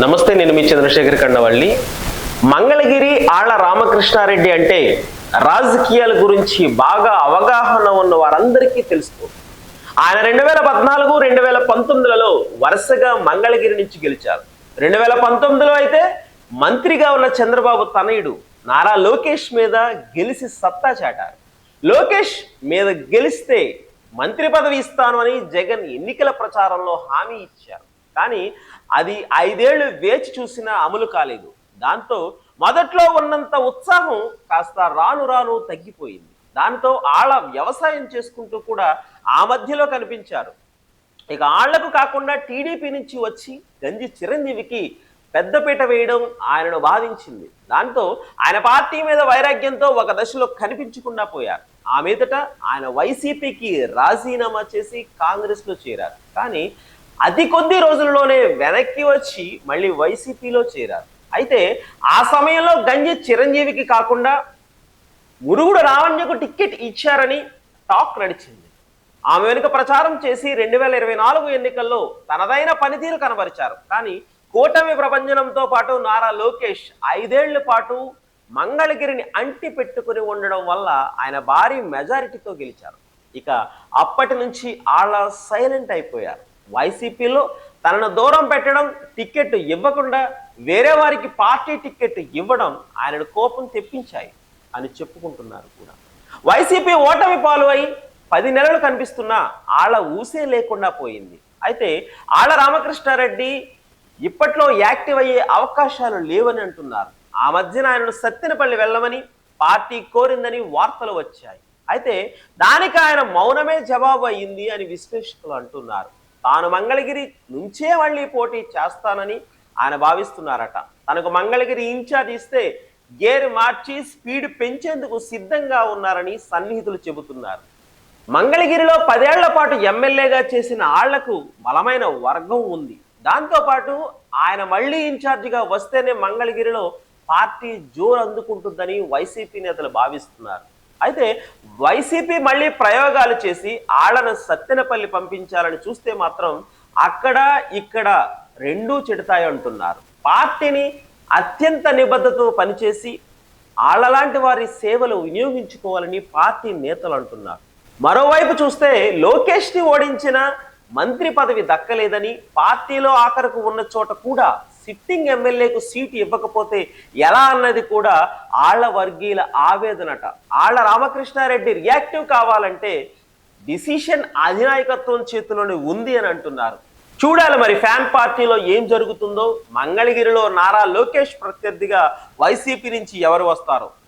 నమస్తే, నేను మీ చంద్రశేఖర్ కండవల్లి. మంగళగిరి ఆళ్ల రామకృష్ణారెడ్డి అంటే రాజకీయాల గురించి బాగా అవగాహన ఉన్న వారందరికీ తెలుసు. ఆయన 2014, 2019లలో వరుసగా మంగళగిరి నుంచి గెలిచారు. 2019లో అయితే మంత్రిగా ఉన్న చంద్రబాబు తనయుడు నారా లోకేష్ మీద గెలిచి సత్తా చాటారు. లోకేష్ మీద గెలిస్తే మంత్రి పదవి ఇస్తాను అని జగన్ ఎన్నికల ప్రచారంలో హామీ ఇచ్చారు. కానీ అది 5 ఏళ్లు వేచి చూసినా అమలు కాలేదు. దాంతో మొదట్లో ఉన్నంత ఉత్సాహం కాస్త రాను రాను తగ్గిపోయింది. దాంతో ఆళ్ళ వ్యవసాయం చేసుకుంటూ కూడా ఆ మధ్యలో కనిపించారు. ఇక ఆళ్లకు కాకుండా టీడీపీ నుంచి వచ్చి గంజి చిరంజీవికి పెద్దపీట వేయడం ఆయనను బాధించింది. దాంతో ఆయన పార్టీ మీద వైరాగ్యంతో ఒక దశలో కనిపించకుండా పోయారు. ఆ మీదట ఆయన వైసీపీకి రాజీనామా చేసి కాంగ్రెస్లో చేరారు. కానీ అతి కొద్ది రోజుల్లోనే వెనక్కి వచ్చి మళ్ళీ వైసీపీలో చేరారు. అయితే ఆ సమయంలో గంజి చిరంజీవికి కాకుండా మురుగుడు రావణ్యకు టికెట్ ఇచ్చారని టాక్ నడిచింది. ఆమె వెనుక ప్రచారం చేసి 2024 ఎన్నికల్లో తనదైన పనితీరు కనబరిచారు. కానీ కూటమి ప్రభంజనంతో పాటు నారా లోకేష్ 5 ఏళ్ల పాటు మంగళగిరిని అంటి పెట్టుకుని ఉండడం వల్ల ఆయన భారీ మెజారిటీతో గెలిచారు. ఇక అప్పటి నుంచి ఆళ్ళ సైలెంట్ అయిపోయారు. వైసీపీలో తనను దూరం పెట్టడం, టికెట్ ఇవ్వకుండా వేరే వారికి పార్టీ టికెట్ ఇవ్వడం ఆయనను కోపం తెప్పించాయి అని చెప్పుకుంటున్నారు కూడా. వైసీపీ ఓటమి పాలు అయి 10 నెలలు కనిపిస్తున్నా ఆళ్ళ ఊసే లేకుండా పోయింది. అయితే ఆళ్ల రామకృష్ణారెడ్డి ఇప్పట్లో యాక్టివ్ అయ్యే అవకాశాలు లేవని అంటున్నారు. ఆ మధ్యన ఆయనను సత్తెనపల్లి వెళ్ళమని పార్టీ కోరిందని వార్తలు వచ్చాయి. అయితే దానికి ఆయన మౌనమే జవాబు అయ్యింది అని విశ్లేషకులు అంటున్నారు. తాను మంగళగిరి నుంచే మళ్ళీ పోటీ చేస్తానని ఆయన భావిస్తున్నారట. తనకు మంగళగిరి ఇన్ఛార్జ్ ఇస్తే గేర్ మార్చి స్పీడ్ పెంచేందుకు సిద్ధంగా ఉన్నారని సన్నిహితులు చెబుతున్నారు. మంగళగిరిలో 10 ఏళ్ల పాటు ఎమ్మెల్యేగా చేసిన ఆళ్లకు బలమైన వర్గం ఉంది. దాంతోపాటు ఆయన మళ్ళీ ఇన్ఛార్జిగా వస్తేనే మంగళగిరిలో పార్టీ జోరు అందుకుంటుందని వైసీపీ నేతలు భావిస్తున్నారు. అయితే వైసీపీ మళ్ళీ ప్రయోగాలు చేసి ఆళ్లను సత్తెనపల్లి పంపించాలని చూస్తే మాత్రం అక్కడ ఇక్కడ రెండూ చెడతాయి అంటున్నారు. పార్టీని అత్యంత నిబద్ధతతో పనిచేసి ఆళ్లలాంటి వారి సేవలు వినియోగించుకోవాలని పార్టీ నేతలు అంటున్నారు. మరోవైపు చూస్తే లోకేష్ని ఓడించిన మంత్రి పదవి దక్కలేదని, పార్టీలో ఆఖరకు ఉన్న చోట కూడా సిట్టింగ్ ఎమ్మెల్యేకు సీటు ఇవ్వకపోతే ఎలా అన్నది కూడా ఆళ్ల వర్గీయుల ఆవేదనట. ఆళ్ల రామకృష్ణారెడ్డి రియాక్టివ్ కావాలంటే డిసిషన్ అధినాయకత్వం చేతిలోనే ఉంది అని అంటున్నారు. చూడాలి మరి ఫ్యాన్ పార్టీలో ఏం జరుగుతుందో. మంగళగిరిలో నారా లోకేష్ ప్రత్యర్థిగా వైసీపీ నుంచి ఎవరు వస్తారో.